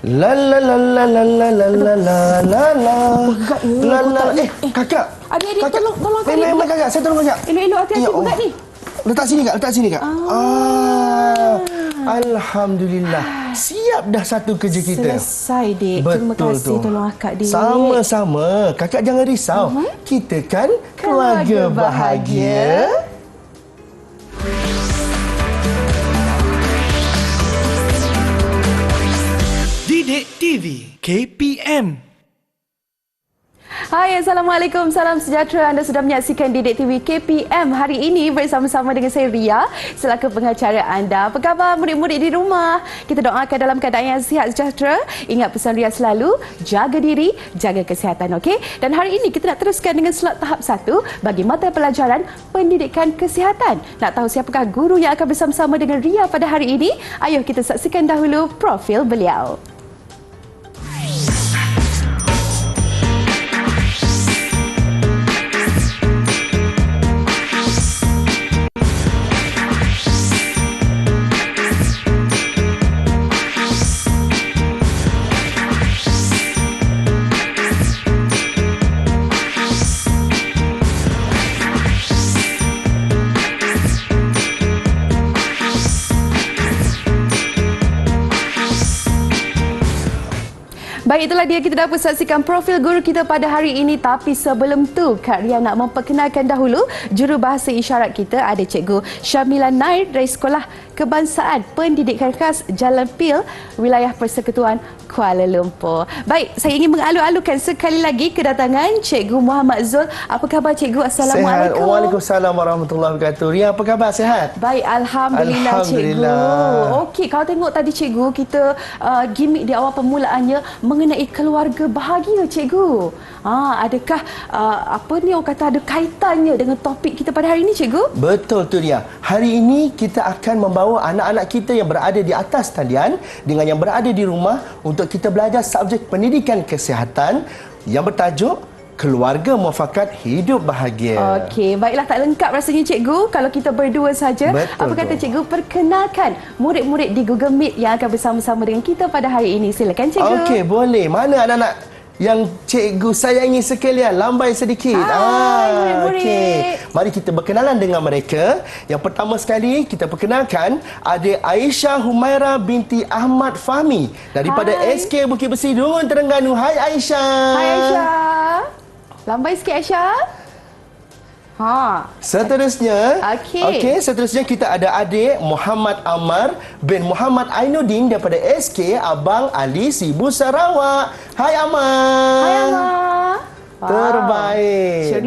La la la la la la la la la la la. La la. Kakak. Adik, tolong kakak. Memang kakak, saya tolong kakak. Elok-elok hati-hati pegat ni. Letak sini kak. Alhamdulillah. Siap dah satu kerja kita. Selesai, Dik. Terima kasih tolong akak, Dik. Sama-sama. Kakak jangan risau. Kita kan keluarga bahagia. Didik TV KPM. Hai, Assalamualaikum. Salam sejahtera. Anda sudah menyaksikan Didik TV KPM hari ini bersama-sama dengan saya Ria selaku pengacara anda. Apa khabar murid-murid di rumah? Kita doakan dalam keadaan yang sihat sejahtera. Ingat pesan Ria selalu, jaga diri, jaga kesihatan, okey? Dan hari ini kita nak teruskan dengan slot tahap 1 bagi mata pelajaran pendidikan kesihatan. Nak tahu siapakah guru yang akan bersama-sama dengan Ria pada hari ini? Ayuh kita saksikan dahulu profil beliau. Baik, itulah dia, kita dapat saksikan profil guru kita pada hari ini. Tapi sebelum tu, Kak Ria nak memperkenalkan dahulu jurubahasa isyarat kita. Ada Cikgu Syamila Nair dari Sekolah Kebangsaan Pendidikan Khas Jalan Pil, Wilayah Persekutuan Kuala Lumpur. Baik, saya ingin mengalu-alukan sekali lagi kedatangan Cikgu Muhammad Zul. Apa khabar Cikgu? Assalamualaikum. Sehat. Waalaikumsalam warahmatullahi wabarakatuh. Ria, apa khabar? Sehat? Baik, Alhamdulillah, Cikgu. Okey, kalau tengok tadi Cikgu, kita gimmick di awal permulaannya mengenai keluarga bahagia, Cikgu. Adakah apa ni orang kata ada kaitannya dengan topik kita pada hari ini, Cikgu? Betul tu, Ria. Hari ini kita akan membawa anak-anak kita yang berada di atas talian dengan yang berada di rumah untuk kita belajar subjek pendidikan kesihatan yang bertajuk Keluarga Muafakat Hidup Bahagia. Okey, baiklah, tak lengkap rasanya Cikgu kalau kita berdua saja. Apa kata Cikgu perkenalkan murid-murid di Google Meet yang akan bersama-sama dengan kita pada hari ini. Silakan Cikgu. Okey, boleh. Mana anak-anak yang Cikgu sayangi sekalian? Lambai sedikit. Murid-murid. Okey, mari kita berkenalan dengan mereka. Yang pertama sekali kita perkenalkan adik Aisyah Humaira binti Ahmad Fahmi daripada SK Bukit Besi, Dungun, Terengganu. Hai Aisyah. Hai Aisyah. Lambai sikit Aisyah. Seterusnya, seterusnya kita ada adik Muhammad Amar bin Muhammad Ainuddin daripada SK Abang Ali Sibu Sarawak. Hai Amar. Hai Amar. Terbaik.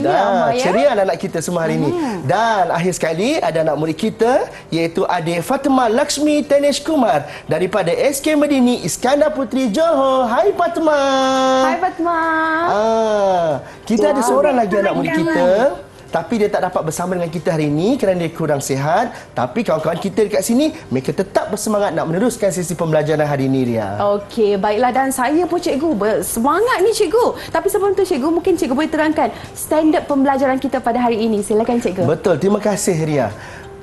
Ceria anak-anak kita semua hari ini. Dan akhir sekali ada anak murid kita iaitu adik Fatimah Lakshmi Tanesh Kumar daripada SK Medini Iskandar Puteri Johor. Hai Fatimah. Hai Fatimah. Kita ada seorang lagi anak murid kita, tapi dia tak dapat bersama dengan kita hari ini kerana dia kurang sihat. Tapi kawan-kawan kita dekat sini, mereka tetap bersemangat nak meneruskan sesi pembelajaran hari ini, Ria. Okey, baiklah. Dan saya pun Cikgu bersemangat ni Cikgu. Tapi sebelum tu Cikgu, mungkin Cikgu boleh terangkan standard pembelajaran kita pada hari ini. Silakan Cikgu. Betul, terima kasih Ria.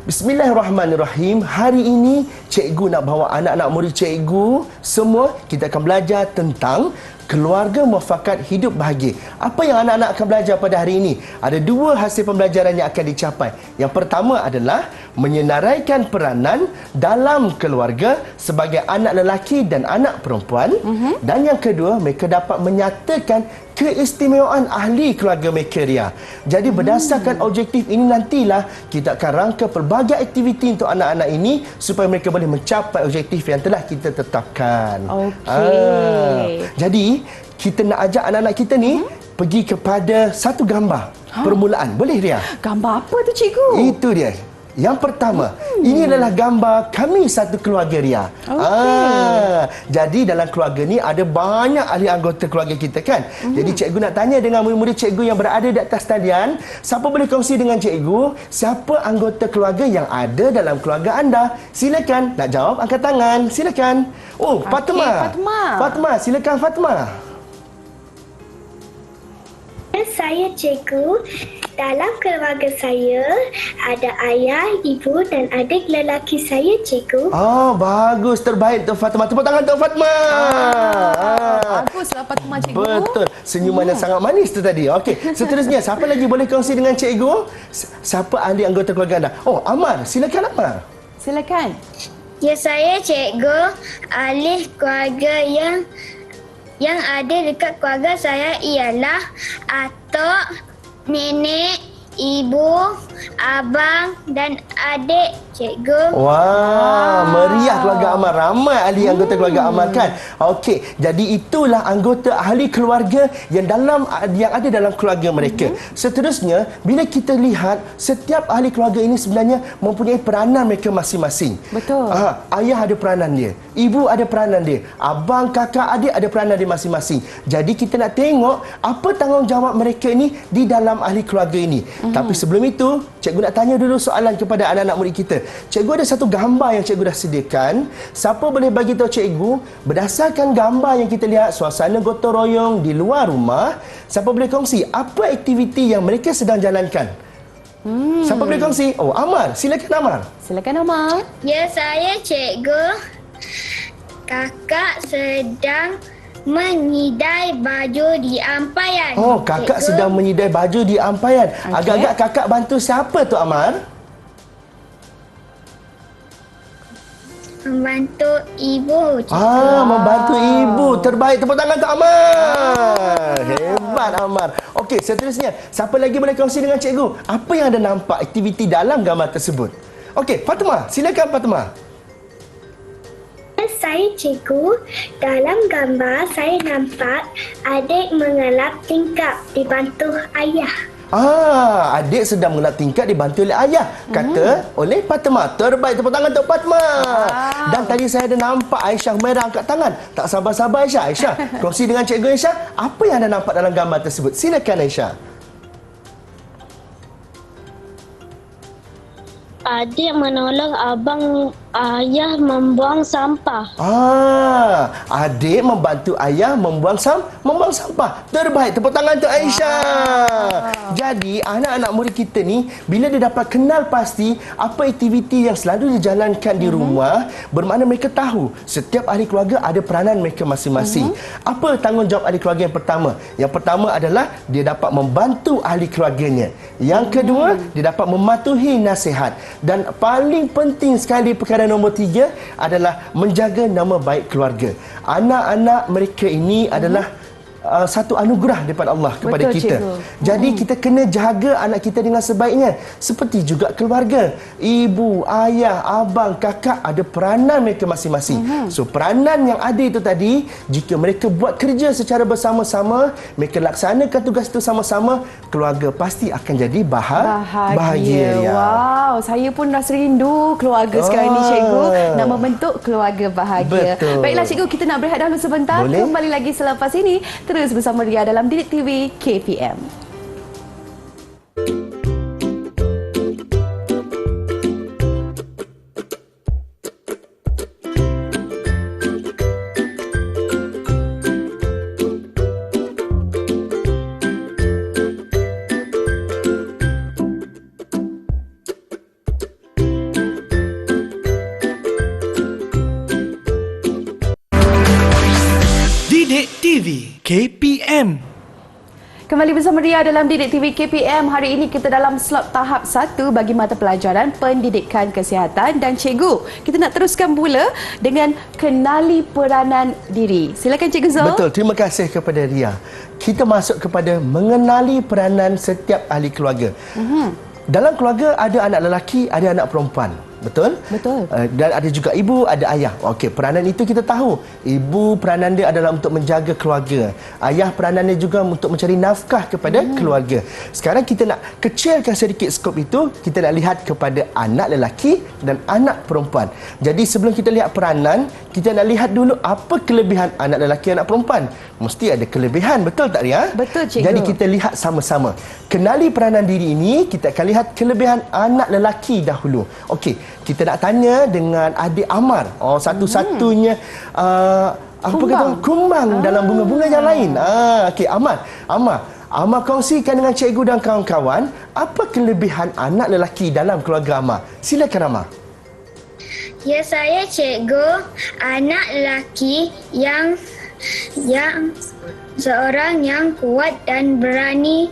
Bismillahirrahmanirrahim. Hari ini Cikgu nak bawa anak-anak murid Cikgu semua, kita akan belajar tentang Keluarga Muafakat Hidup Bahagia. Apa yang anak-anak akan belajar pada hari ini? Ada dua hasil pembelajaran yang akan dicapai. Yang pertama adalah menyenaraikan peranan dalam keluarga sebagai anak lelaki dan anak perempuan. Dan yang kedua, mereka dapat menyatakan keistimewaan ahli keluarga mereka, Ria. Jadi berdasarkan objektif ini nantilah kita akan rangka pelbagai aktiviti untuk anak-anak ini supaya mereka boleh mencapai objektif yang telah kita tetapkan. Jadi kita nak ajak anak-anak kita ni pergi kepada satu gambar permulaan. Boleh, Ria? Gambar apa tu Cikgu? Itu dia. Yang pertama, ini adalah gambar kami satu keluarga, Ria. Jadi dalam keluarga ni ada banyak ahli anggota keluarga kita kan. Jadi Cikgu nak tanya dengan murid-murid Cikgu yang berada di atas talian, siapa boleh kongsi dengan Cikgu siapa anggota keluarga yang ada dalam keluarga anda? Silakan. Nak jawab angkat tangan. Silakan. Oh, Fatimah. Fatimah, silakan Fatimah. Saya Cikgu. Dalam keluarga saya, ada ayah, ibu dan adik lelaki saya, cikgu. Bagus. Terbaik Tok Fatimah. Tepuk tangan Tok Fatimah. Baguslah Fatimah, cikgu. Betul. Senyuman yang sangat manis tu tadi. Okey, seterusnya siapa lagi boleh kongsi dengan cikgu? Siapa ahli anggota keluarga anda? Amar. Silakan Amar. Silakan. Ya, saya cikgu. Ahli keluarga yang ada dekat keluarga saya ialah atuk, nenek, ibu, abang dan adik, cikgu. Wah, meriah keluarga Amar. Ramai ahli anggota keluarga Amar kan? Okey, jadi itulah anggota ahli keluarga yang ada dalam keluarga mereka. Seterusnya, bila kita lihat setiap ahli keluarga ini sebenarnya mempunyai peranan mereka masing-masing. Betul. Ayah ada peranan dia, ibu ada peranan dia, abang, kakak, adik ada peranan dia masing-masing. Jadi kita nak tengok apa tanggungjawab mereka ini di dalam ahli keluarga ini. Tapi sebelum itu, cikgu nak tanya dulu soalan kepada anak-anak murid kita. Cikgu ada satu gambar yang cikgu dah sediakan. Siapa boleh bagi tahu cikgu, berdasarkan gambar yang kita lihat, suasana gotong royong di luar rumah, siapa boleh kongsi apa aktiviti yang mereka sedang jalankan? Siapa boleh kongsi? Amar. Silakan Amar. Silakan Amar. Ya, saya, cikgu. Kakak sedang menyidai baju di ampaian. Kakak cikgu. sedang menyidai baju di ampaian. Agak-agak kakak bantu siapa tu Amar? Membantu ibu, cikgu. Membantu ibu. Terbaik. Tepuk tangan untuk Amar. Hebat Amar. Okey, seterusnya. Siapa lagi boleh kongsi dengan cikgu? Apa yang anda nampak aktiviti dalam gambar tersebut? Okey, Fatimah. Silakan Fatimah. Saya, cikgu, dalam gambar saya nampak adik mengelap tingkap dibantu ayah. Adik sedang mengelap tingkap dibantu oleh ayah, kata oleh Fatimah. Terbaik. Tepuk tangan untuk Fatimah. Dan tadi saya ada nampak Aisyah merah angkat tangan. Tak sabar-sabar Aisyah. Kongsi dengan cikgu Aisyah, apa yang anda nampak dalam gambar tersebut? Silakan Aisyah. Adik menolong abang ayah membuang sampah. Adik membantu ayah membuang sampah. Terbaik. Tepuk tangan untuk Aisyah. Jadi, anak-anak murid kita ni, bila dia dapat kenal pasti apa aktiviti yang selalu dijalankan di rumah, bermakna mereka tahu setiap ahli keluarga ada peranan mereka masing-masing. Apa tanggungjawab ahli keluarga yang pertama? Yang pertama adalah dia dapat membantu ahli keluarganya. Yang kedua, dia dapat mematuhi nasihat. Dan paling penting sekali perkara nombor 3 adalah menjaga nama baik keluarga. Anak-anak mereka ini adalah satu anugerah daripada Allah kepada Betul, kita. cikgu. Jadi kita kena jaga anak kita dengan sebaiknya. Seperti juga keluarga. Ibu, ayah, abang, kakak ada peranan mereka masing-masing. So peranan yang ada itu tadi, jika mereka buat kerja secara bersama-sama, mereka laksanakan tugas itu sama-sama, keluarga pasti akan jadi bahagia. Wow, saya pun rasa rindu keluarga sekarang ni, cikgu. Nak membentuk keluarga bahagia. Betul. Baiklah cikgu, kita nak berehat dahulu sebentar. Boleh. Kembali lagi selepas ini. Terus bersama Ria dalam Didik TV KPM. Didik TV KPM. Kembali bersama Ria dalam Didik TV KPM. Hari ini kita dalam slot tahap 1 bagi mata pelajaran pendidikan kesihatan. Dan cikgu, kita nak teruskan pula dengan kenali peranan diri. Silakan Cikgu Zul. Betul, terima kasih kepada Ria. Kita masuk kepada mengenali peranan setiap ahli keluarga. Dalam keluarga ada anak lelaki, ada anak perempuan. Betul? Betul. Dan ada juga ibu, ada ayah. Okey, peranan itu kita tahu. Ibu peranan dia adalah untuk menjaga keluarga. Ayah peranan dia juga untuk mencari nafkah kepada keluarga. Sekarang kita nak kecilkan sedikit skop itu, kita nak lihat kepada anak lelaki dan anak perempuan. Jadi sebelum kita lihat peranan, kita nak lihat dulu apa kelebihan anak lelaki dan anak perempuan. Mesti ada kelebihan, betul tak Ria? Betul, cikgu. Jadi kita lihat sama-sama. Kenali peranan diri ini, kita akan lihat kelebihan anak lelaki dahulu. Okey, kita nak tanya dengan adik Amar. Satu-satunya kumbang dalam bunga-bunga yang lain. Okey, Amar, Amar kongsikan dengan cikgu dan kawan-kawan apa kelebihan anak lelaki dalam keluarga Amar. Silakan Amar. Ya, saya cikgu. Anak lelaki yang seorang yang kuat dan berani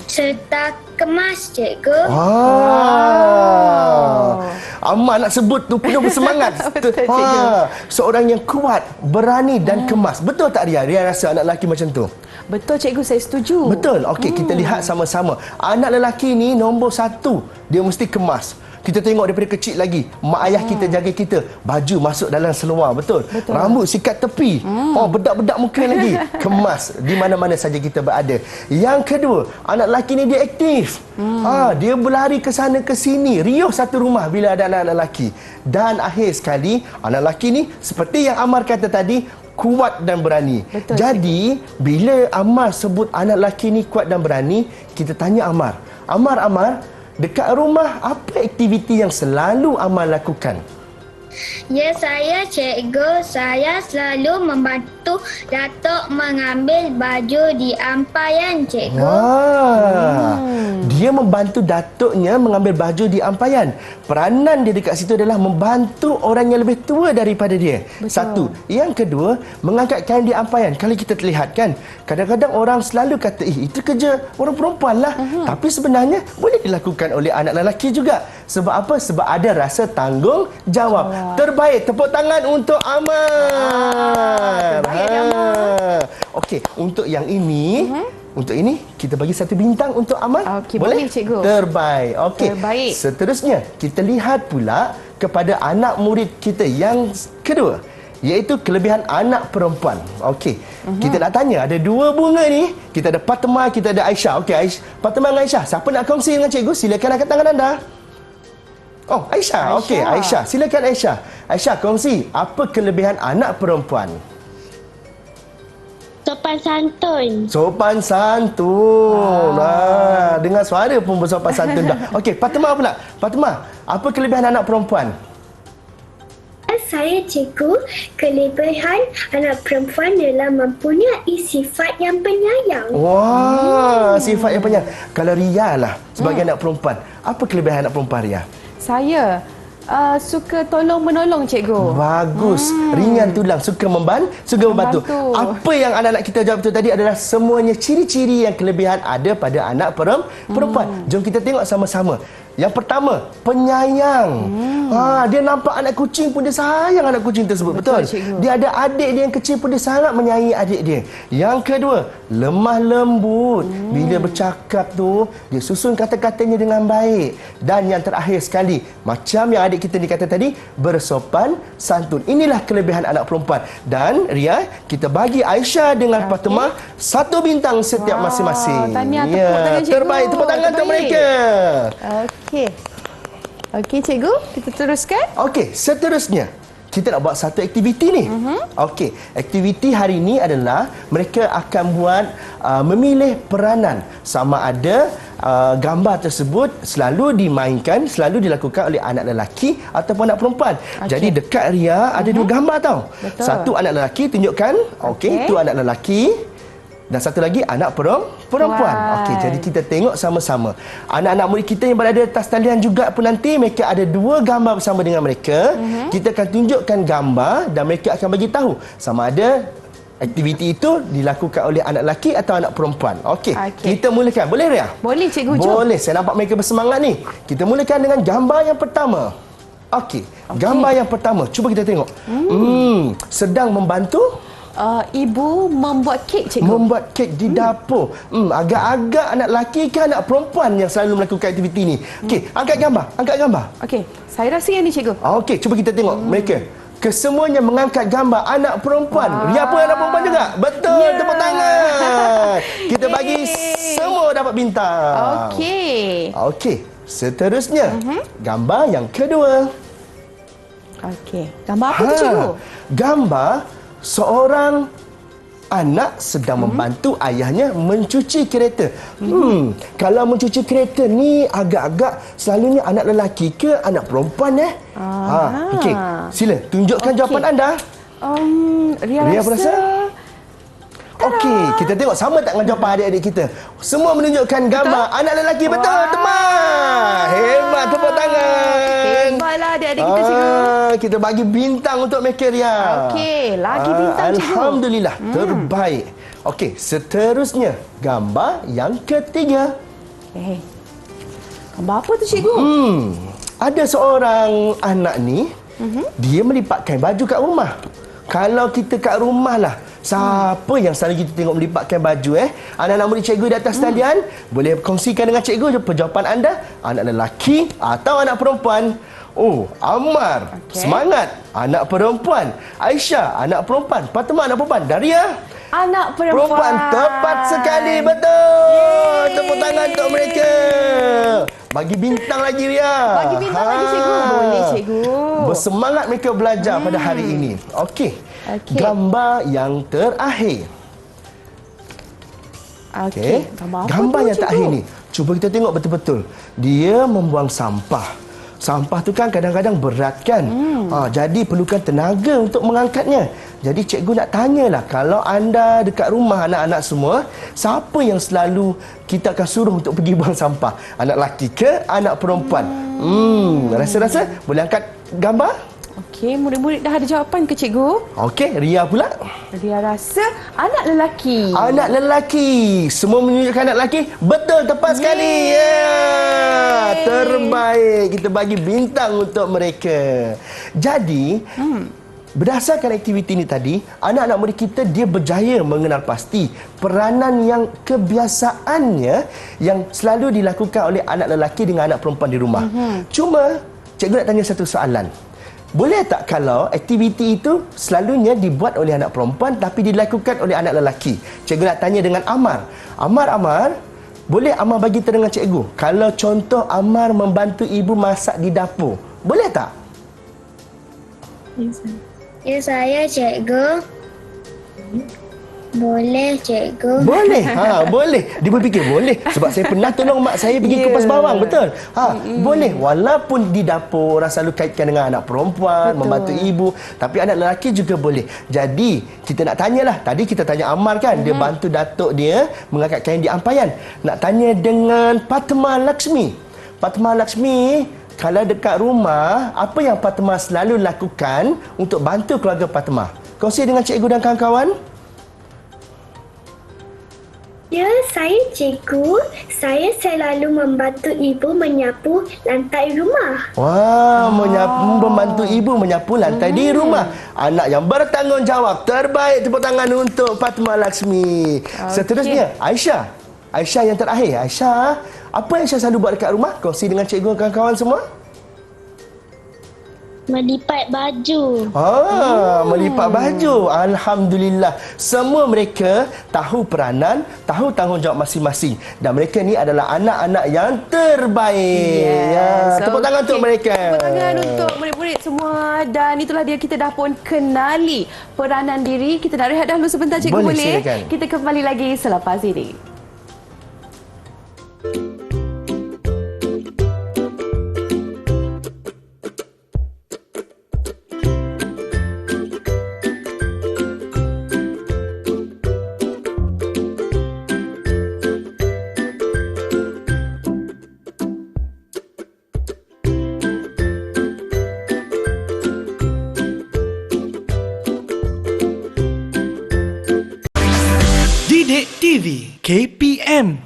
serta kemas, cikgu. Amar nak sebut tu penuh bersemangat. Betul, cikgu. Seorang yang kuat, berani dan kemas. Betul tak Ria? Ria rasa anak lelaki macam tu? Betul cikgu, saya setuju. Betul. Okey, kita lihat sama-sama. Anak lelaki ni nombor 1, dia mesti kemas. Kita tengok daripada kecil lagi, mak ayah kita jaga kita, baju masuk dalam seluar, betul? Rambut sikat tepi. Bedak-bedak muka lagi. Kemas di mana-mana saja kita berada. Yang kedua, anak lelaki ni dia aktif. Dia berlari ke sana ke sini, riuh satu rumah bila ada anak lelaki. Dan akhir sekali, anak lelaki ni seperti yang Amar kata tadi, kuat dan berani. Betul, jadi, bila Amar sebut anak lelaki ni kuat dan berani, kita tanya Amar, dekat rumah, apa aktiviti yang selalu Amar lakukan? Ya, saya cikgu. Saya selalu membantu Datuk mengambil baju di ampayan, cikgu. Dia membantu datuknya mengambil baju di ampayan. Peranan dia dekat situ adalah membantu orang yang lebih tua daripada dia. Betul. Satu. Yang kedua, mengangkat kain di ampayan. Kalau kita terlihat kan, kadang-kadang orang selalu kata, itu kerja orang perempuan lah. Tapi sebenarnya boleh dilakukan oleh anak lelaki juga. Sebab apa? Sebab ada rasa tanggungjawab. Terbaik. Tepuk tangan untuk Amar. Terbaik, Amar. Okey, untuk yang ini, untuk ini kita bagi 1 bintang untuk Amar. Okey, boleh cikgu. Terbaik. Okey. Terbaik. Seterusnya, kita lihat pula kepada anak murid kita yang kedua, iaitu kelebihan anak perempuan. Okey. Kita nak tanya, ada 2 bunga ni. Kita ada Fatimah, kita ada Aisyah. Okey, Fatimah dan Aisyah. Siapa nak kongsi dengan cikgu? Silakan angkat tangan anda. Aisyah. Okey, Aisyah. Silakan Aisyah. Aisyah, kongsi apa kelebihan anak perempuan? Sopan santun. Sopan santun. Dengar suara pun bersopan santun dah. Okey, Fatimah pula. Fatimah, apa kelebihan anak perempuan? Saya cikgu. Kelebihan anak perempuan ialah mempunyai sifat yang penyayang. Sifat yang penyayang. Kalau Ria lah sebagai anak perempuan, apa kelebihan anak perempuan Ria? Saya suka tolong-menolong, cikgu. Bagus. Ringan tulang, suka membantu. Apa yang anak-anak kita jawab itu tadi adalah semuanya ciri-ciri yang kelebihan ada pada anak perempuan. Jom kita tengok sama-sama. Yang pertama, penyayang. Dia nampak anak kucing pun dia sayang anak kucing tersebut. Betul? Dia ada adik dia yang kecil pun dia sangat menyayangi adik dia. Yang kedua, lemah lembut. Bila bercakap tu, dia susun kata-katanya dengan baik. Dan yang terakhir sekali, macam yang adik kita ni kata tadi, bersopan santun. Inilah kelebihan anak perempuan. Dan Ria, kita bagi Aisyah dengan Fatimah 1 bintang setiap masing-masing. Tahniah, tepuk tangan cikgu. Terbaik. Tepuk tangan untuk mereka. Okey, cikgu, kita teruskan. Okey, seterusnya kita nak buat satu aktiviti ni. Okey, aktiviti hari ini adalah mereka akan buat memilih peranan. Sama ada gambar tersebut selalu dimainkan, selalu dilakukan oleh anak lelaki ataupun anak perempuan. Jadi dekat Ria ada 2 gambar tau. Betul. Satu anak lelaki, tunjukkan. Okey, itu anak lelaki. Dan satu lagi anak perempuan. Okey, jadi kita tengok sama-sama. Anak-anak murid kita yang berada atas talian juga pun nanti mereka ada 2 gambar bersama dengan mereka. Kita akan tunjukkan gambar dan mereka akan bagi tahu sama ada aktiviti itu dilakukan oleh anak lelaki atau anak perempuan. Okey, kita mulakan. Boleh Ria? Boleh cikgu, jom. Boleh, saya nampak mereka bersemangat ni. Kita mulakan dengan gambar yang pertama. Okey, gambar yang pertama. Cuba kita tengok. Sedang membantu ibu membuat kek, cikgu. Membuat kek di dapur. Agak-agak anak lelaki ke anak perempuan yang selalu melakukan aktiviti ni? Okey, angkat gambar. Okey, saya rasa yang ni, cikgu. Okey, cuba kita tengok mereka. Kesemuanya mengangkat gambar anak perempuan. Ria pun anak perempuan juga. Betul, tepuk tangan. Kita bagi semua dapat bintang. Okey, seterusnya gambar yang kedua. Okey, gambar apa tu, cikgu? Gambar seorang anak sedang membantu ayahnya mencuci kereta. Kalau mencuci kereta ni agak-agak selalunya anak lelaki ke anak perempuan Okey, sila tunjukkan jawapan anda. Ria rasa sekarang. Okey, kita tengok sama tak dengan jawapan adik-adik kita. Semua menunjukkan gambar anak lelaki. Betul, teman. Hebat, tepuk tangan. Hebatlah adik-adik kita, cikgu. Kita bagi bintang untuk mereka, Ria. Okey, lagi bintang, cikgu. Alhamdulillah, terbaik. Okey, seterusnya gambar yang ketiga. Gambar apa tu, cikgu? Ada seorang anak ni, dia melipatkan baju kat rumah. Kalau kita kat rumah lah, siapa yang selalu kita tengok melipatkan baju Anak-anak murid cikgu di atas talian, boleh kongsikan dengan cikgu jawapan anda. Anak lelaki atau anak perempuan? Oh, Ammar, semangat. Anak perempuan. Aisyah, anak perempuan. Fatimah, anak perempuan. Daria, anak perempuan. Tepat sekali, betul. Tepuk tangan untuk mereka. Bagi bintang lagi, Ria. Bagi bintang lagi, cikgu. Boleh, cikgu. Bersemangat mereka belajar pada hari ini. Okey. Gambar yang terakhir. Okey. Gambar yang terakhir ni, cuba kita tengok betul-betul. Dia membuang sampah. Sampah tu kan kadang-kadang berat kan. Jadi perlukan tenaga untuk mengangkatnya. Jadi cikgu nak tanyalah, kalau anda dekat rumah anak-anak semua, siapa yang selalu kita akan suruh untuk pergi buang sampah? Anak lelaki ke anak perempuan? Rasa-rasa boleh angkat gambar? Okey, murid-murid dah ada jawapan ke, cikgu? Okey, Ria pula. Dia rasa anak lelaki. Anak lelaki. Semua menunjukkan anak lelaki. Betul, tepat sekali. Terbaik. Kita bagi bintang untuk mereka. Jadi, berdasarkan aktiviti ini tadi, anak-anak murid kita dia berjaya mengenal pasti peranan yang kebiasaannya yang selalu dilakukan oleh anak lelaki dengan anak perempuan di rumah. Cuma, cikgu nak tanya satu soalan. Boleh tak kalau aktiviti itu selalunya dibuat oleh anak perempuan tapi dilakukan oleh anak lelaki? Cikgu nak tanya dengan Ammar. Ammar, boleh Ammar bagi tahu dengan cikgu, kalau contoh Ammar membantu ibu masak di dapur, boleh tak? Ya, saya, cikgu. Boleh, cikgu. Boleh. Boleh. Dia berfikir boleh sebab saya pernah tolong mak saya pergi kupas bawang, betul? Boleh. Walaupun di dapur orang selalu kaitkan dengan anak perempuan, membantu ibu, tapi anak lelaki juga boleh. Jadi, kita nak tanyalah. Tadi kita tanya Ammar kan, dia bantu datuk dia mengangkat kain di ampayan. Nak tanya dengan Fatimah Laksmi. Fatimah Laksmi, kalau dekat rumah, apa yang Fatimah selalu lakukan untuk bantu keluarga Fatimah? Kongsi dengan cikgu dan kawan-kawan. Ya, saya, cikgu. Saya selalu membantu ibu menyapu lantai rumah. Wah, membantu ibu menyapu lantai di rumah. Anak yang bertanggungjawab. Terbaik, tepuk tangan untuk Fatimah Laksmi. Seterusnya, Aisyah. Aisyah yang terakhir. Aisyah, apa yang Aisyah selalu buat dekat rumah? Kongsi dengan cikgu dan kawan-kawan semua. Melipat baju. Melipat baju. Alhamdulillah. Semua mereka tahu peranan, tahu tanggungjawab masing-masing. Dan mereka ni adalah anak-anak yang terbaik. Tepuk tangan untuk mereka. Tepuk tangan untuk murid-murid semua. Dan itulah dia, kita dah pun kenali peranan diri. Kita nak rehat dahulu sebentar, cikgu, boleh? Silakan. Kita kembali lagi selepas ini. Didik TV KPM.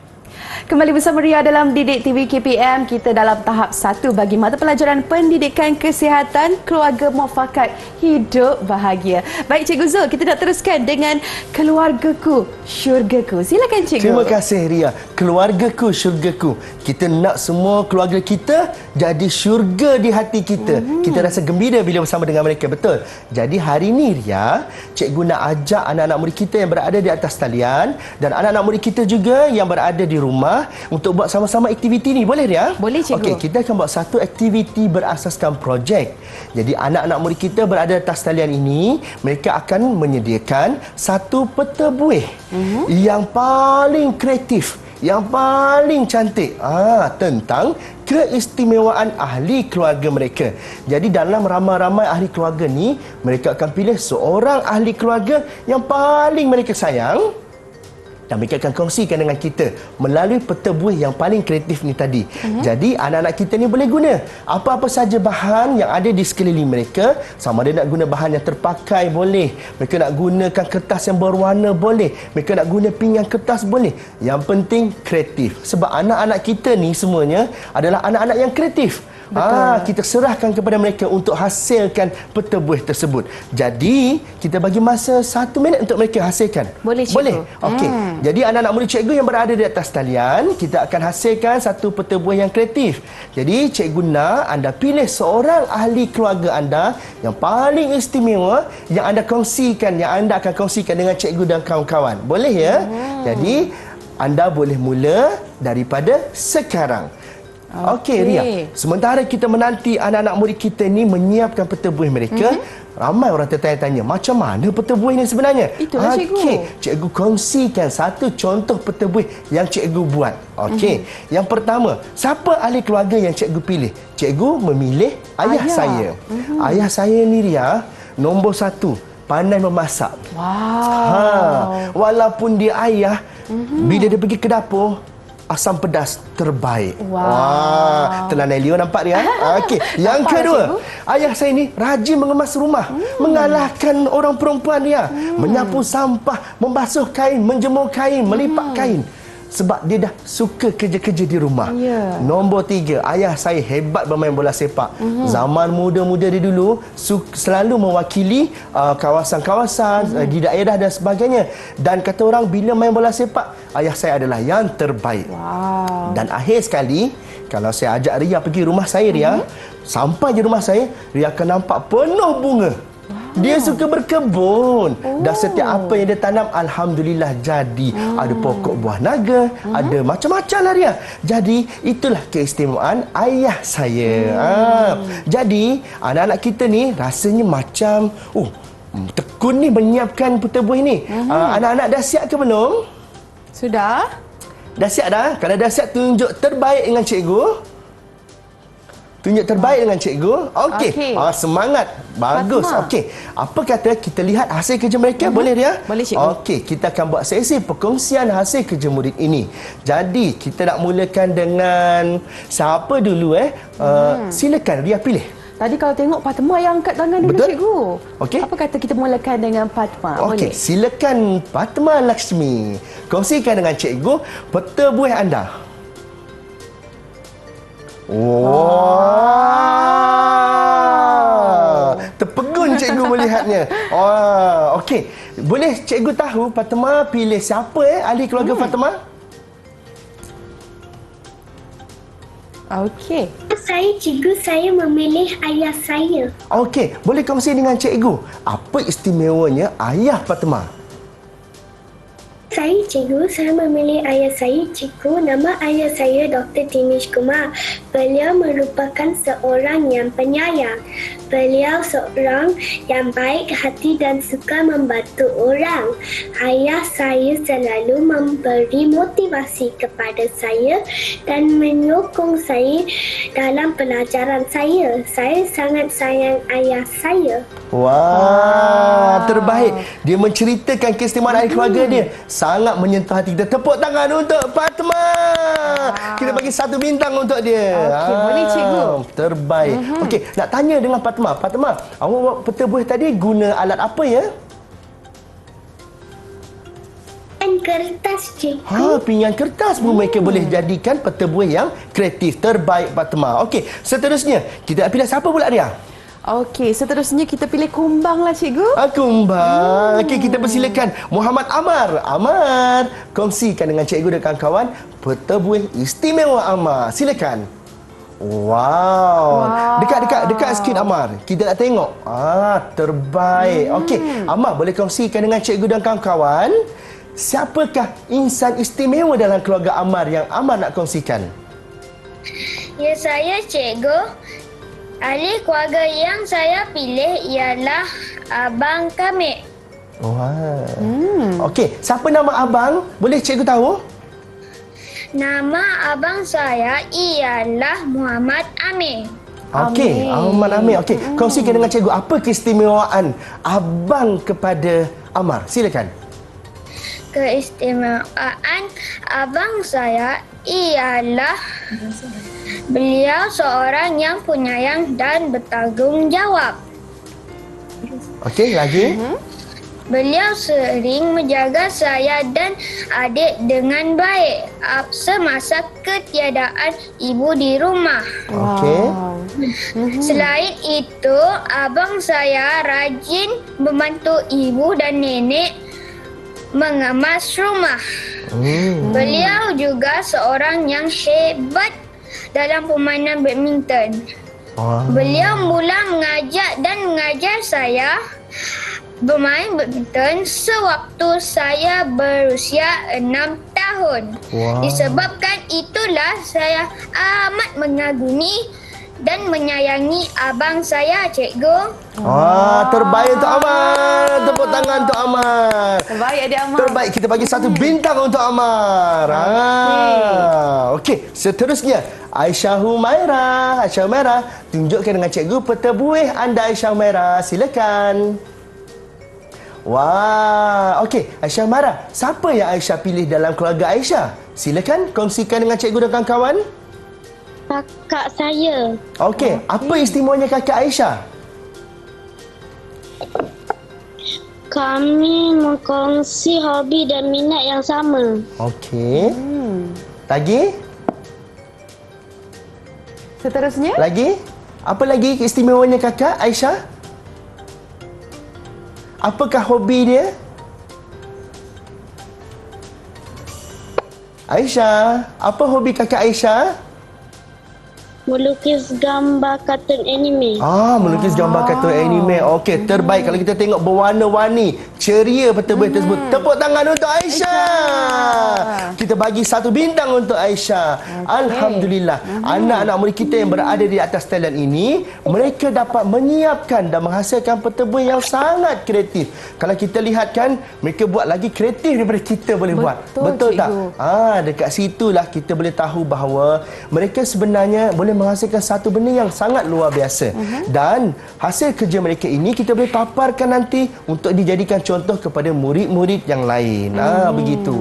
Kembali bersama Ria dalam Didik TV KPM. Kita dalam tahap 1 bagi mata pelajaran pendidikan kesihatan keluarga muafakat hidup bahagia. Baik, Cikgu Zul, kita nak teruskan dengan keluargaku, syurgaku. Silakan, Cikgu. Terima kasih, Ria. Keluargaku, syurgaku. Kita nak semua keluarga kita jadi syurga di hati kita. Kita rasa gembira bila bersama dengan mereka, betul? Jadi hari ini, Ria, cikgu nak ajak anak-anak murid kita yang berada di atas talian dan anak-anak murid kita juga yang berada di rumah untuk buat sama-sama aktiviti ni. Boleh, Ria? Boleh, cikgu. Okey, kita akan buat satu aktiviti berasaskan projek. Jadi anak-anak murid kita berada di atas talian ini, mereka akan menyediakan satu peta buih yang paling kreatif, yang paling cantik tentang keistimewaan ahli keluarga mereka. Jadi dalam ramai-ramai ahli keluarga ni, mereka akan pilih seorang ahli keluarga yang paling mereka sayang dan mereka akan kongsikan dengan kita melalui peta buih yang paling kreatif ni tadi. Jadi anak-anak kita ni boleh guna apa-apa saja bahan yang ada di sekeliling mereka. Sama ada nak guna bahan yang terpakai boleh, mereka nak gunakan kertas yang berwarna boleh, mereka nak guna pinggan kertas boleh. Yang penting kreatif, sebab anak-anak kita ni semuanya adalah anak-anak yang kreatif. Kita serahkan kepada mereka untuk hasilkan peta buih tersebut. Jadi kita bagi masa 1 minit untuk mereka hasilkan. Boleh, cikgu? Boleh. Okey. Jadi anak-anak murid cikgu yang berada di atas talian, kita akan hasilkan satu peta buih yang kreatif. Jadi cikgu nak anda pilih seorang ahli keluarga anda yang paling istimewa yang anda kongsikan, yang anda akan kongsikan dengan cikgu dan kawan-kawan. Boleh ya? Jadi anda boleh mula daripada sekarang. Okey, Ria. Sementara kita menanti anak-anak murid kita ni menyiapkan peta buih mereka, ramai orang tertanya-tanya, macam mana peta buih ni sebenarnya? Itulah cikgu. Okey, cikgu kongsikan satu contoh peta buih yang cikgu buat. Okey. Yang pertama, siapa ahli keluarga yang cikgu pilih? Cikgu memilih ayah saya. Ayah saya ni, Ria, nombor 1, pandai memasak. Wow. Walaupun dia ayah, bila dia pergi ke dapur, asam pedas terbaik. Wow. Telanai Leo nampak dia. Okey, yang Nampak kedua, cikgu? ayah saya ni rajin mengemas rumah, mengalahkan orang perempuan dia, menyapu sampah, membasuh kain, menjemur kain, melipat kain. Sebab dia dah suka kerja-kerja di rumah. Nombor 3, ayah saya hebat bermain bola sepak. Zaman muda-muda dia dulu selalu mewakili kawasan-kawasan di daerah dan sebagainya. Dan kata orang, bila main bola sepak, ayah saya adalah yang terbaik. Dan akhir sekali, kalau saya ajak Ria pergi rumah saya, Ria, sampai di rumah saya, Ria akan nampak penuh bunga. Dia suka berkebun. Dan setiap apa yang dia tanam, alhamdulillah jadi. Ada pokok buah naga, ada macam-macam lah dia. Jadi itulah keistimewaan ayah saya. Jadi anak-anak kita ni rasanya macam tekun ni menyiapkan peta buih ni. Anak-anak dah siap ke belum? Sudah? Dah siap dah? Kalau dah siap, tunjuk terbaik dengan cikgu. Tunjuk terbaik dengan cikgu. Okey. Semangat. Bagus. Okey. Apa kata kita lihat hasil kerja mereka? Boleh, Ria? Boleh, cikgu. Okey. Kita akan buat sesi perkongsian hasil kerja murid ini. Jadi, kita nak mulakan dengan siapa dulu? Silakan, Ria pilih. Tadi kalau tengok Fatma yang angkat tangan dulu, Betul? cikgu. Okey. Apa kata kita mulakan dengan Fatma? Okey. Boleh? Silakan Fatma Lakshmi. Kongsikan dengan cikgu peta buih anda. Terpegun cikgu melihatnya. Okey. Boleh cikgu tahu Fatma pilih siapa ahli keluarga Fatma? Okey. Saya, cikgu, saya memilih ayah saya. Okey, boleh kongsi dengan cikgu apa istimewanya ayah Fatma? Saya, cikgu, saya memilih ayah saya, cikgu. Nama ayah saya Dr. Dinesh Kumar. Beliau merupakan seorang yang penyayang. Beliau seorang yang baik hati dan suka membantu orang. Ayah saya selalu memberi motivasi kepada saya dan menyokong saya dalam pelajaran saya. Saya sangat sayang ayah saya. Wah, terbaik. Dia menceritakan keistimewaan ahli keluarga dia. Sangat menyentuh hati kita. Tepuk tangan untuk Fatma. Kita bagi 1 bintang untuk dia. Okey, boleh, cikgu. Terbaik. Okey, nak tanya dengan Fatma. Fatma, awak buat peta buih tadi guna alat apa ya? Dan kertas, cikgu. Pinggan kertas pun mereka boleh jadikan peta buih yang kreatif. Terbaik, Fatma. Okey, seterusnya kita nak pilih siapa pula, Ria? Okey, seterusnya kita pilih kumbang lah, cikgu. Kumbang. Okey, kita persilakan Muhammad Amar. Amar, kongsikan dengan cikgu dan kawan-kawan peta buih istimewa Amar. Silakan. Wow. Dekat sikit Amar. Kita nak tengok. Terbaik. Okey, Amar boleh kongsikan dengan cikgu dan kawan-kawan siapakah insan istimewa dalam keluarga Amar yang Amar nak kongsikan? Ya, saya, cikgu. Ahli keluarga yang saya pilih ialah Abang kami. Okey, siapa nama abang? Boleh cikgu tahu? Nama abang saya ialah Muhammad Amir. Okey, Muhammad Amir. Okey, kongsikan dengan cikgu apa keistimewaan abang kepada Amar. Silakan. keistimewaan abang saya ialah beliau seorang yang penyayang dan bertanggung jawab. Okey, lagi? Beliau sering menjaga saya dan adik dengan baik semasa ketiadaan ibu di rumah. Okey. Selain itu, abang saya rajin membantu ibu dan nenek mengemas rumah. Beliau juga seorang yang hebat dalam permainan badminton. Beliau mula mengajar saya bermain badminton sewaktu saya berusia 6 tahun. Disebabkan itulah saya amat mengagumi dan menyayangi abang saya, cikgu. Terbaik untuk Amar. Tepuk tangan untuk Amar. Terbaik adik Amar. Terbaik. Kita bagi 1 bintang untuk Amar. Okey, seterusnya Aisyah Humairah. Aisyah Humairah, tunjukkan dengan cikgu peta buih anda, Aisyah Humairah. Silakan. Wah, okey. Aisyah Humairah, siapa yang Aisyah pilih dalam keluarga Aisyah? Silakan kongsikan dengan cikgu dan kawan-kawan. Kakak saya. Okey, apa istimewanya kakak Aisyah? Kami mengkongsi hobi dan minat yang sama. Okey. Lagi? Seterusnya? Lagi? Apa lagi keistimewanya kakak Aisyah? Apakah hobi dia? Aisyah, apa hobi kakak Aisyah? Melukis gambar kartun anime. Melukis gambar kartun anime. Okey, terbaik. Kalau kita tengok berwarna-warni, ceria peta buih tersebut. Tepuk tangan untuk Aisyah. Kita bagi 1 bintang untuk Aisyah. Alhamdulillah. Anak-anak murid kita yang berada di atas talian ini, mereka dapat menyiapkan dan menghasilkan peta buih yang sangat kreatif. Kalau kita lihat kan, mereka buat lagi kreatif daripada kita boleh buat. Betul tak? Dekat situlah kita boleh tahu bahawa mereka sebenarnya boleh menghasilkan satu benda yang sangat luar biasa. Dan hasil kerja mereka ini kita boleh paparkan nanti untuk dijadikan contoh kepada murid-murid yang lain. Begitu.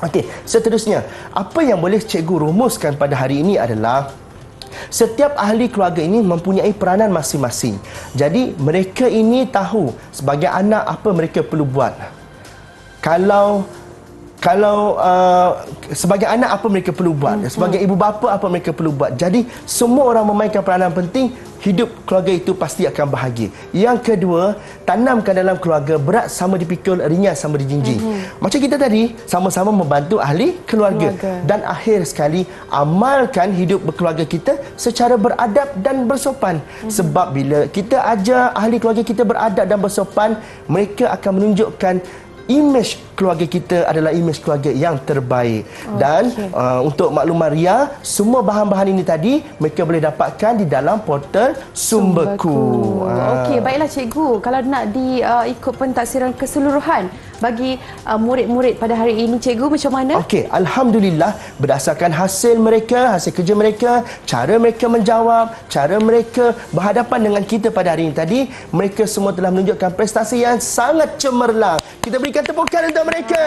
Okey, seterusnya, apa yang boleh cikgu rumuskan pada hari ini adalah setiap ahli keluarga ini mempunyai peranan masing-masing. Jadi mereka ini tahu sebagai anak apa mereka perlu buat. Kalau sebagai anak apa mereka perlu buat, sebagai ibu bapa apa mereka perlu buat. Jadi semua orang memainkan peranan penting, hidup keluarga itu pasti akan bahagia. Yang kedua, tanamkan dalam keluarga berat sama dipikul, ringan sama dijinjing. Macam kita tadi, sama-sama membantu ahli keluarga. Dan akhir sekali, amalkan hidup berkeluarga kita secara beradab dan bersopan. Sebab bila kita ajar ahli keluarga kita beradab dan bersopan, mereka akan menunjukkan imej keluarga kita adalah imej keluarga yang terbaik. Dan untuk makluman Ria, semua bahan-bahan ini tadi mereka boleh dapatkan di dalam portal Sumberku. Okey, baiklah cikgu. Kalau nak ikut pentadsiran keseluruhan bagi murid-murid pada hari ini, cikgu macam mana? Okey, alhamdulillah berdasarkan hasil mereka, hasil kerja mereka, cara mereka menjawab, cara mereka berhadapan dengan kita pada hari ini tadi, mereka semua telah menunjukkan prestasi yang sangat cemerlang. Kita berikan tepukan untuk mereka.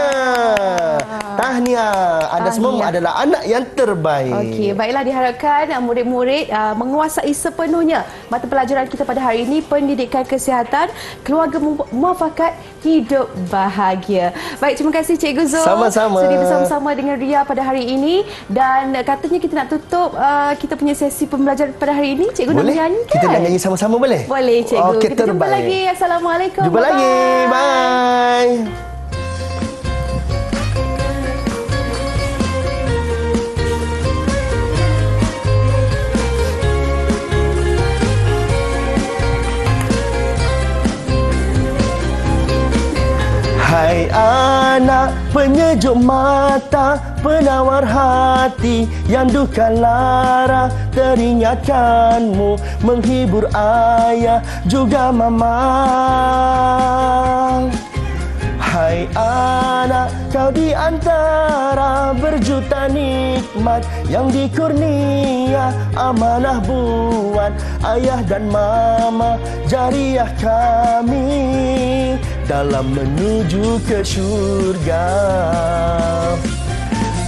Tahniah. Anda semua adalah anak yang terbaik. Okey, baiklah, diharapkan murid-murid menguasai sepenuhnya mata pelajaran kita pada hari ini, pendidikan kesihatan, keluarga muafakat, hidup bahagia. Baik, terima kasih Cikgu Zul. Sama-sama. Sudi bersama-sama dengan Ria pada hari ini. Dan katanya kita nak tutup kita punya sesi pembelajaran pada hari ini. Cikgu nak menyanyi kan? Kita nak nyanyi sama-sama boleh? Boleh Cikgu. Okey, kita jumpa lagi. Assalamualaikum. Jumpa lagi. Bye. Hai anak penyejuk mata, penawar hati, yang duka lara teringatkanmu, menghibur ayah juga mama. Hai anak, kau di antara berjuta nikmat yang dikurnia, amanah buat ayah dan mama, jariah kami. dalam menuju ke syurga.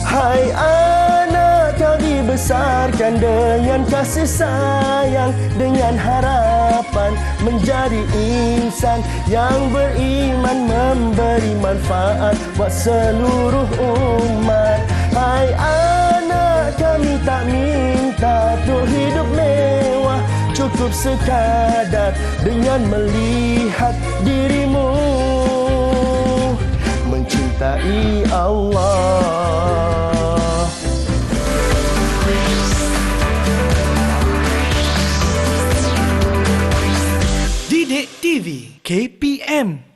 Hai anak, kau dibesarkan dengan kasih sayang, dengan harapan menjadi insan yang beriman, memberi manfaat buat seluruh umat. Hai anak, kami tak minta untuk hidup mewah, cukup sekadar dengan melihat dirimu mencintai Allah. Didik TV KPM